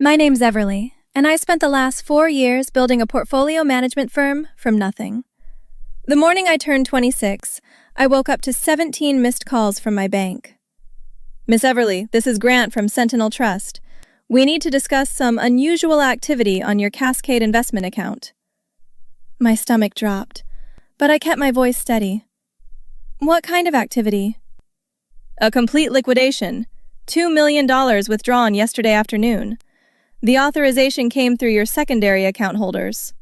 My name's Everly, and I spent the last 4 years building a portfolio management firm from nothing. The morning I turned 26, I woke up to 17 missed calls from my bank. Miss Everly, this is Grant from Sentinel Trust. We need to discuss some unusual activity on your Cascade investment account. My stomach dropped, but I kept my voice steady. What kind of activity? A complete liquidation. $2 million withdrawn yesterday afternoon. The authorization came through your secondary account holders.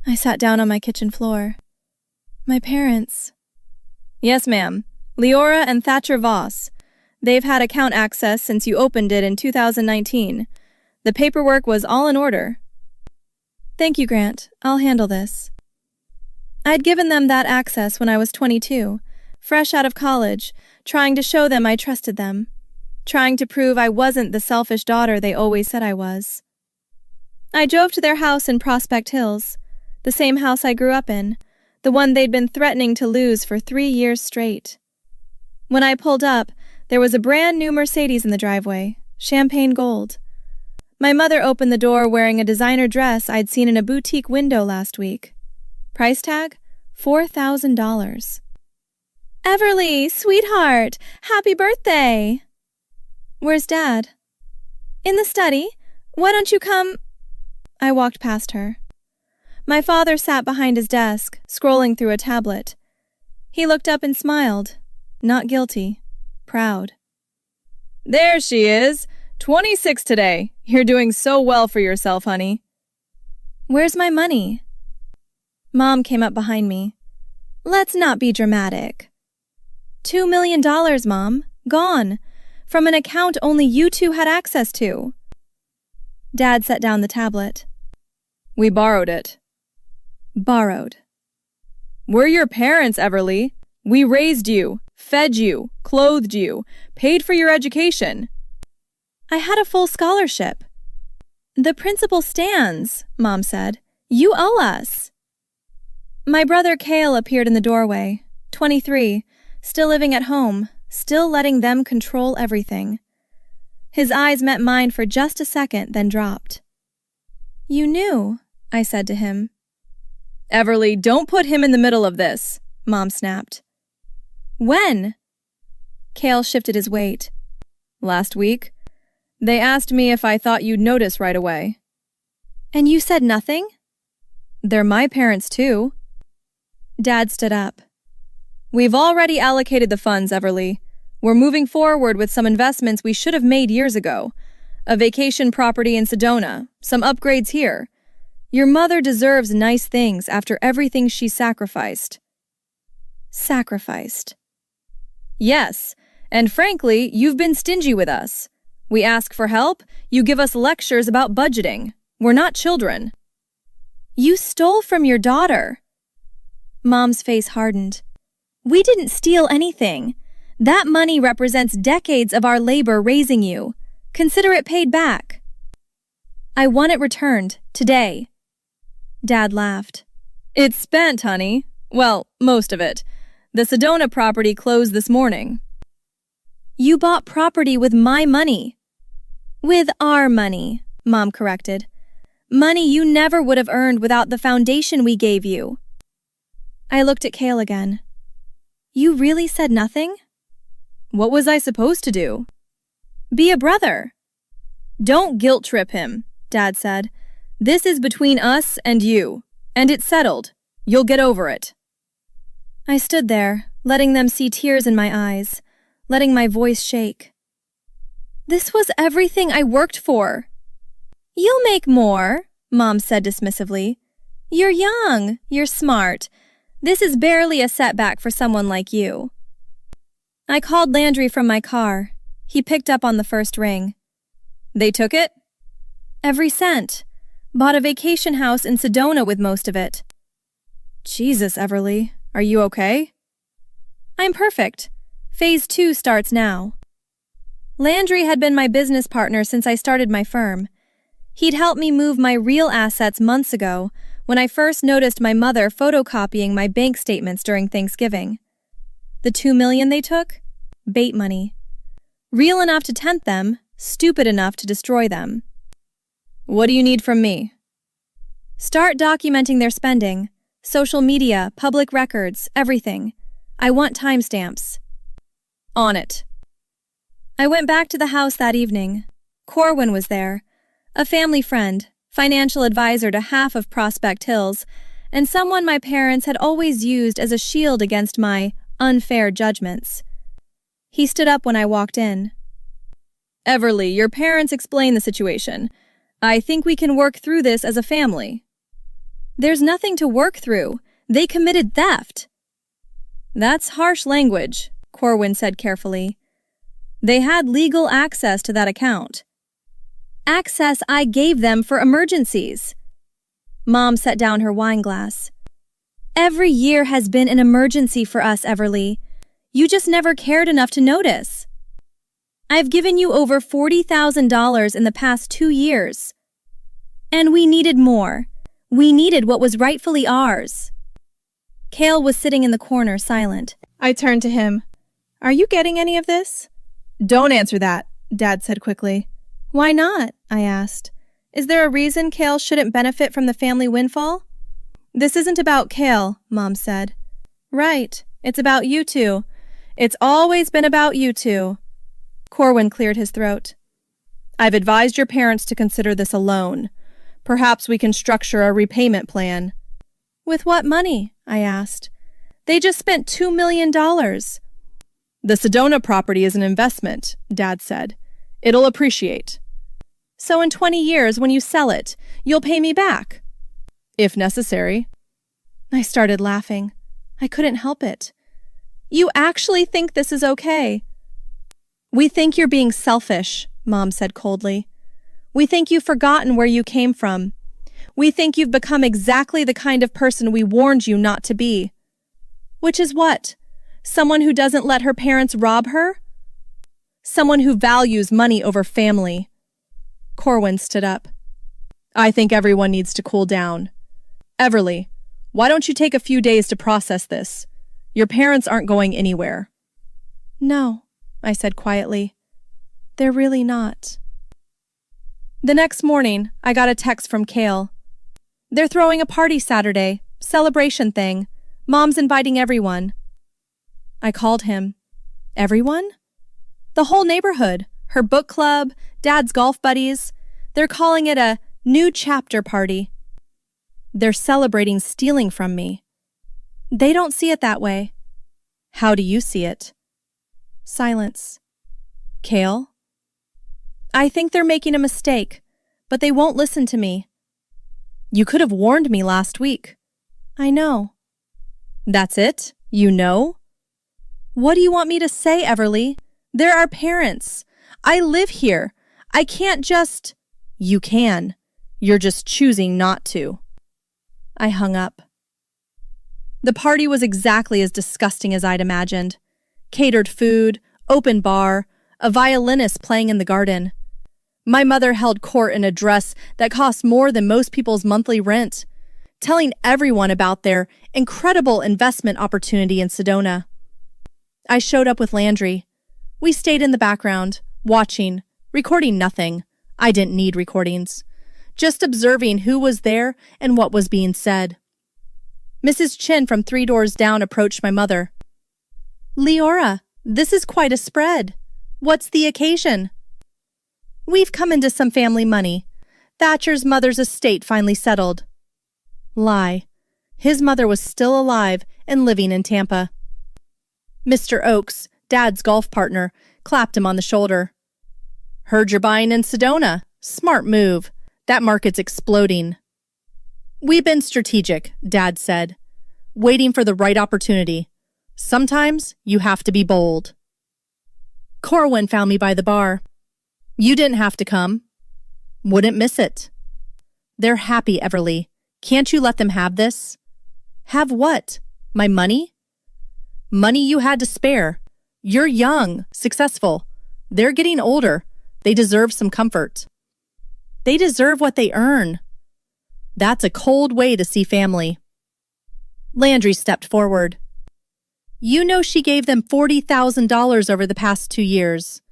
I sat down on my kitchen floor. My parents. Yes, ma'am. Leora and Thatcher Voss. They've had account access since you opened it in 2019. The paperwork was all in order. Thank you, Grant. I'll handle this. I'd given them that access when I was 22, fresh out of college, trying to show them I trusted them, trying to prove I wasn't the selfish daughter they always said I was. I drove to their house in Prospect Hills, the same house I grew up in, the one they'd been threatening to lose for 3 years straight. When I pulled up, there was a brand new Mercedes in the driveway, champagne gold. My mother opened the door wearing a designer dress I'd seen in a boutique window last week. Price tag? $4,000. Everly, sweetheart, happy birthday! Where's Dad? In the study. Why don't you come? I walked past her. My father sat behind his desk, scrolling through a tablet. He looked up and smiled. Not guilty. Proud. There she is. 26 today. You're doing so well for yourself, honey. Where's my money? Mom came up behind me. Let's not be dramatic. $2 million, Mom. Gone. From an account only you two had access to. Dad set down the tablet. We borrowed it. Borrowed. We're your parents, Everly. We raised you, fed you, clothed you, paid for your education. I had a full scholarship. The principal stands, Mom said. You owe us. My brother Cale appeared in the doorway, 23, still living at home, still letting them control everything. His eyes met mine for just a second, then dropped. You knew, I said to him. Everly, don't put him in the middle of this, Mom snapped. When? Cale shifted his weight. Last week. They asked me if I thought you'd notice right away. And you said nothing? They're my parents, too. Dad stood up. We've already allocated the funds, Everly. We're moving forward with some investments we should have made years ago. A vacation property in Sedona, some upgrades here. Your mother deserves nice things after everything she sacrificed. Sacrificed. Yes, and frankly, you've been stingy with us. We ask for help, you give us lectures about budgeting. We're not children. You stole from your daughter. Mom's face hardened. We didn't steal anything. That money represents decades of our labor raising you. Consider it paid back. I want it returned, today. Dad laughed. It's spent, honey. Well, most of it. The Sedona property closed this morning. You bought property with my money. With our money, Mom corrected. Money you never would have earned without the foundation we gave you. I looked at Cale again. You really said nothing? What was I supposed to do? Be a brother. Don't guilt-trip him, Dad said. This is between us and you, and it's settled. You'll get over it. I stood there, letting them see tears in my eyes, letting my voice shake. This was everything I worked for. You'll make more, Mom said dismissively. You're young, you're smart. This is barely a setback for someone like you. I called Landry from my car. He picked up on the first ring. They took it? Every cent. Bought a vacation house in Sedona with most of it. Jesus, Everly, are you okay? I'm perfect. Phase 2 starts now. Landry had been my business partner since I started my firm. He'd helped me move my real assets months ago when I first noticed my mother photocopying my bank statements during Thanksgiving. The $2 million they took? Bait money. Real enough to tempt them, stupid enough to destroy them. What do you need from me? Start documenting their spending. Social media, public records, everything. I want timestamps. On it. I went back to the house that evening. Corwin was there, a family friend, financial advisor to half of Prospect Hills, and someone my parents had always used as a shield against my unfair judgments. He stood up when I walked in. Everly, your parents explained the situation. I think we can work through this as a family. There's nothing to work through. They committed theft. That's harsh language, Corwin said carefully. They had legal access to that account. Access I gave them for emergencies. Mom set down her wine glass. Every year has been an emergency for us, Everly. You just never cared enough to notice. I've given you over $40,000 in the past 2 years. And we needed more. We needed what was rightfully ours. Cale was sitting in the corner, silent. I turned to him. Are you getting any of this? Don't answer that, Dad said quickly. Why not? I asked. Is there a reason Cale shouldn't benefit from the family windfall? This isn't about Cale, Mom said. Right. It's about you two. It's always been about you two. Corwin cleared his throat. I've advised your parents to consider this a loan. Perhaps we can structure a repayment plan. With what money? I asked. They just spent $2 million. The Sedona property is an investment, Dad said. It'll appreciate. So in 20 years, when you sell it, you'll pay me back? If necessary. I started laughing. I couldn't help it. You actually think this is okay? We think you're being selfish, Mom said coldly. We think you've forgotten where you came from. We think you've become exactly the kind of person we warned you not to be. Which is what? Someone who doesn't let her parents rob her? Someone who values money over family. Corwin stood up. I think everyone needs to cool down. Everly, why don't you take a few days to process this? Your parents aren't going anywhere. No, I said quietly. They're really not. The next morning, I got a text from Cale. They're throwing a party Saturday, celebration thing. Mom's inviting everyone. I called him. Everyone? The whole neighborhood, her book club, Dad's golf buddies. They're calling it a new chapter party. They're celebrating stealing from me. They don't see it that way. How do you see it? Silence. Cale? I think they're making a mistake, but they won't listen to me. You could have warned me last week. I know. That's it? You know? What do you want me to say, Everly? They're our parents. I live here. I can't just... You can. You're just choosing not to. I hung up. The party was exactly as disgusting as I'd imagined. Catered food, open bar, a violinist playing in the garden. My mother held court in a dress that cost more than most people's monthly rent, telling everyone about their incredible investment opportunity in Sedona. I showed up with Landry. We stayed in the background, watching, recording nothing. I didn't need recordings. Just observing who was there and what was being said. Mrs. Chin from 3 doors down approached my mother. Leora, this is quite a spread. What's the occasion? We've come into some family money. Thatcher's mother's estate finally settled. Lie. His mother was still alive and living in Tampa. Mr. Oakes, Dad's golf partner, clapped him on the shoulder. Heard you're buying in Sedona. Smart move. That market's exploding. We've been strategic, Dad said, waiting for the right opportunity. Sometimes you have to be bold. Corwin found me by the bar. You didn't have to come. Wouldn't miss it. They're happy, Everly. Can't you let them have this? Have what? My money? Money you had to spare. You're young, successful. They're getting older. They deserve some comfort. They deserve what they earn. That's a cold way to see family. Landry stepped forward. You know she gave them $40,000 over the past 2 years.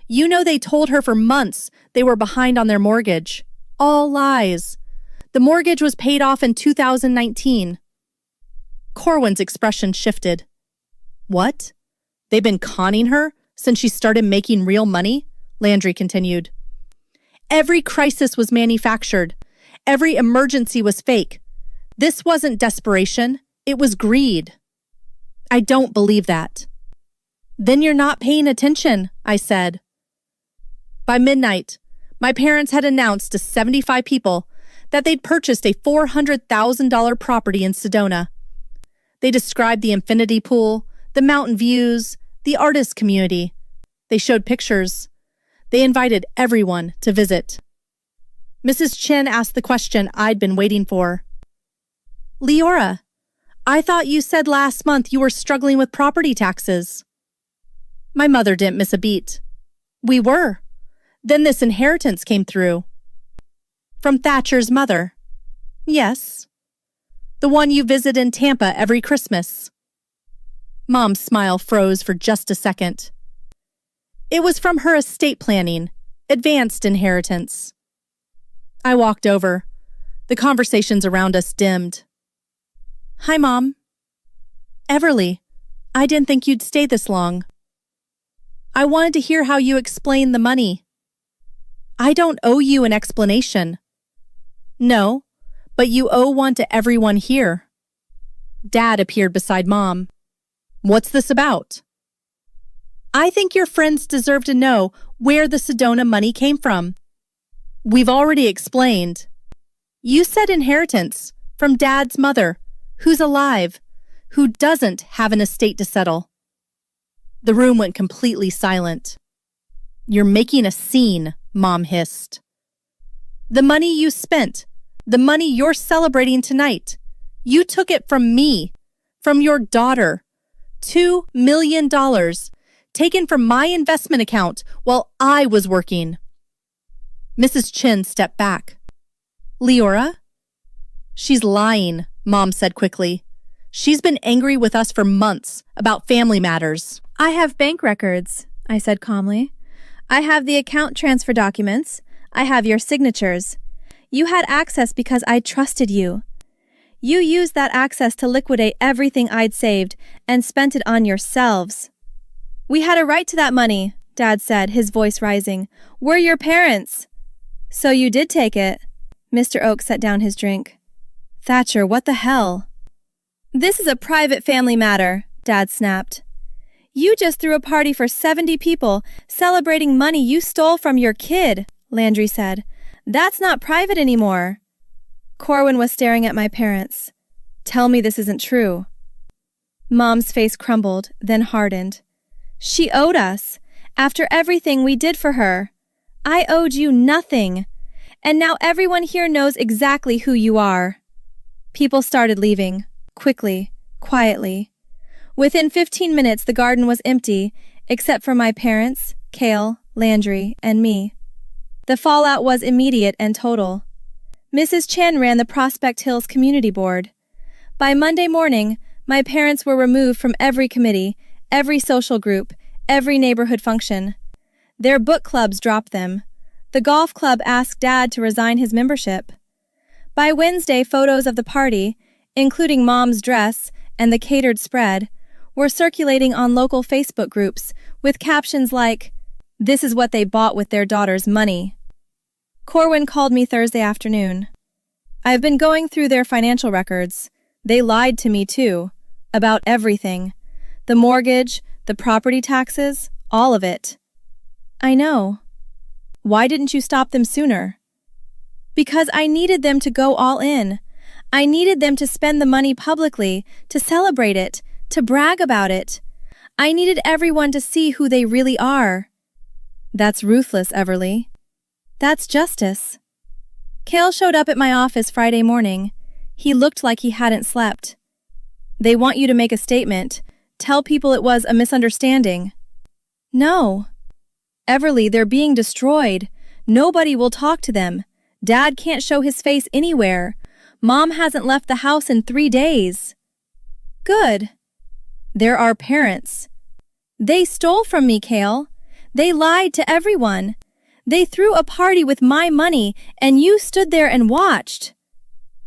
You know they told her for months they were behind on their mortgage. All lies. The mortgage was paid off in 2019. Corwin's expression shifted. What? They've been conning her since she started making real money? Landry continued. Every crisis was manufactured. Every emergency was fake. This wasn't desperation. It was greed. I don't believe that. Then you're not paying attention, I said. By midnight, my parents had announced to 75 people that they'd purchased a $400,000 property in Sedona. They described the infinity pool, the mountain views, the artist community. They showed pictures. They invited everyone to visit. Mrs. Chen asked the question I'd been waiting for. Leora, I thought you said last month you were struggling with property taxes. My mother didn't miss a beat. We were. Then this inheritance came through. From Thatcher's mother. Yes. The one you visit in Tampa every Christmas. Mom's smile froze for just a second. It was from her estate planning, advanced inheritance. I walked over. The conversations around us dimmed. Hi, Mom. Everly, I didn't think you'd stay this long. I wanted to hear how you explain the money. I don't owe you an explanation. No, but you owe one to everyone here. Dad appeared beside Mom. What's this about? I think your friends deserve to know where the Sedona money came from. We've already explained. You said inheritance from Dad's mother, who's alive, who doesn't have an estate to settle. The room went completely silent. You're making a scene, Mom hissed. The money you spent, the money you're celebrating tonight, you took it from me, from your daughter. $2 million, taken from my investment account while I was working. Mrs. Chen stepped back. Leora? She's lying, Mom said quickly. She's been angry with us for months about family matters. I have bank records, I said calmly. I have the account transfer documents. I have your signatures. You had access because I trusted you. You used that access to liquidate everything I'd saved and spent it on yourselves. We had a right to that money, Dad said, his voice rising. We're your parents. So you did take it. Mr. Oak set down his drink. Thatcher, what the hell? This is a private family matter, Dad snapped. You just threw a party for 70 people celebrating money you stole from your kid, Landry said. That's not private anymore. Corwin was staring at my parents. Tell me this isn't true. Mom's face crumbled, then hardened. She owed us, after everything we did for her. I owed you nothing. And now everyone here knows exactly who you are. People started leaving, quickly, quietly. Within 15 minutes, the garden was empty, except for my parents, Cale, Landry, and me. The fallout was immediate and total. Mrs. Chen ran the Prospect Hills Community Board. By Monday morning, my parents were removed from every committee, every social group, every neighborhood function. Their book clubs dropped them. The golf club asked Dad to resign his membership. By Wednesday, photos of the party, including Mom's dress and the catered spread, were circulating on local Facebook groups with captions like, "This is what they bought with their daughter's money." Corwin called me Thursday afternoon. I've been going through their financial records. They lied to me too, about everything. The mortgage, the property taxes, all of it. I know. Why didn't you stop them sooner? Because I needed them to go all in. I needed them to spend the money publicly, to celebrate it, to brag about it. I needed everyone to see who they really are. That's ruthless, Everly. That's justice. Cale showed up at my office Friday morning. He looked like he hadn't slept. They want you to make a statement. Tell people it was a misunderstanding. No. Everly, they're being destroyed. Nobody will talk to them. Dad can't show his face anywhere. Mom hasn't left the house in 3 days. Good. They're our parents. They stole from me, Cale. They lied to everyone. They threw a party with my money, and you stood there and watched.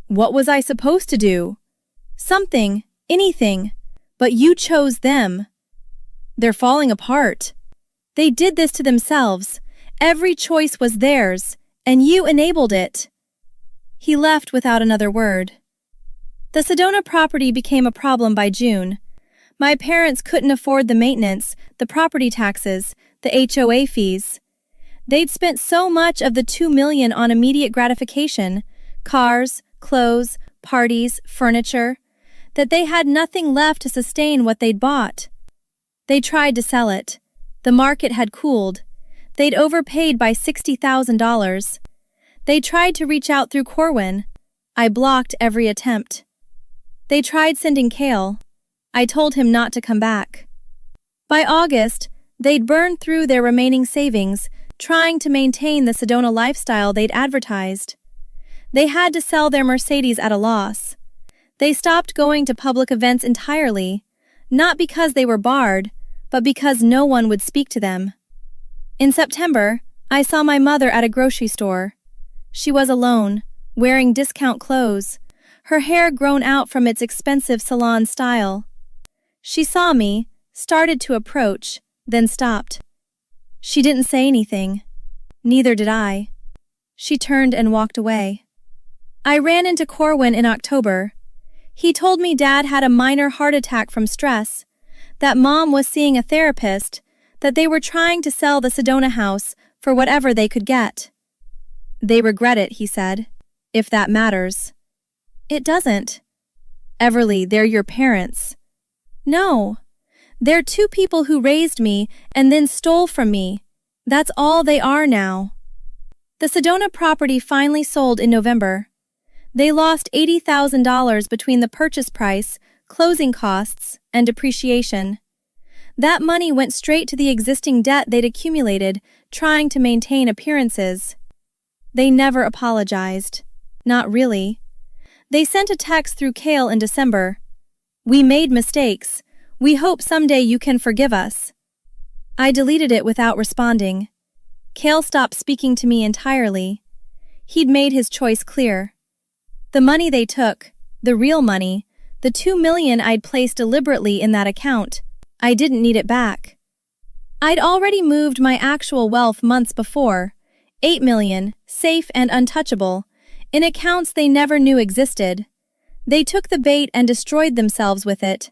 What was I supposed to do? Something, anything, but you chose them. They're falling apart. They did this to themselves. Every choice was theirs, and you enabled it. He left without another word. The Sedona property became a problem by June. My parents couldn't afford the maintenance, the property taxes, the HOA fees. They'd spent so much of the $2 million on immediate gratification, cars, clothes, parties, furniture, that they had nothing left to sustain what they'd bought. They tried to sell it. The market had cooled. They'd overpaid by $60,000. They tried to reach out through Corwin. I blocked every attempt. They tried sending Cale. I told him not to come back. By August, they'd burned through their remaining savings, trying to maintain the Sedona lifestyle they'd advertised. They had to sell their Mercedes at a loss. They stopped going to public events entirely, not because they were barred, but because no one would speak to them. In September, I saw my mother at a grocery store. She was alone, wearing discount clothes, her hair grown out from its expensive salon style. She saw me, started to approach, then stopped. She didn't say anything. Neither did I. She turned and walked away. I ran into Corwin in October. He told me Dad had a minor heart attack from stress, that Mom was seeing a therapist, that they were trying to sell the Sedona house for whatever they could get. They regret it, he said, if that matters. It doesn't. Everly, they're your parents. No. They're two people who raised me and then stole from me. That's all they are now. The Sedona property finally sold in November. They lost $80,000 between the purchase price, closing costs, and depreciation. That money went straight to the existing debt they'd accumulated, trying to maintain appearances. They never apologized. Not really. They sent a text through Cale in December. We made mistakes. We hope someday you can forgive us. I deleted it without responding. Cale stopped speaking to me entirely. He'd made his choice clear. The money they took, the real money, the $2 million I'd placed deliberately in that account, I didn't need it back. I'd already moved my actual wealth months before, $8 million, safe and untouchable, in accounts they never knew existed. They took the bait and destroyed themselves with it.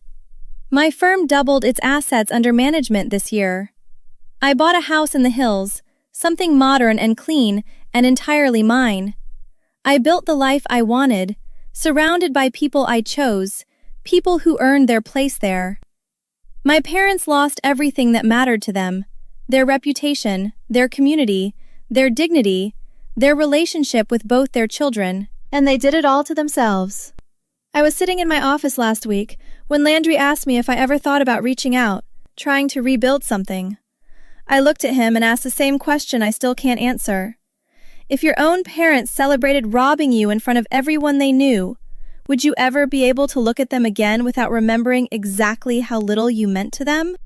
My firm doubled its assets under management this year. I bought a house in the hills, something modern and clean and entirely mine. I built the life I wanted, surrounded by people I chose, people who earned their place there. My parents lost everything that mattered to them, their reputation, their community, their dignity, their relationship with both their children, and they did it all to themselves. I was sitting in my office last week when Landry asked me if I ever thought about reaching out, trying to rebuild something. I looked at him and asked the same question I still can't answer. If your own parents celebrated robbing you in front of everyone they knew, would you ever be able to look at them again without remembering exactly how little you meant to them?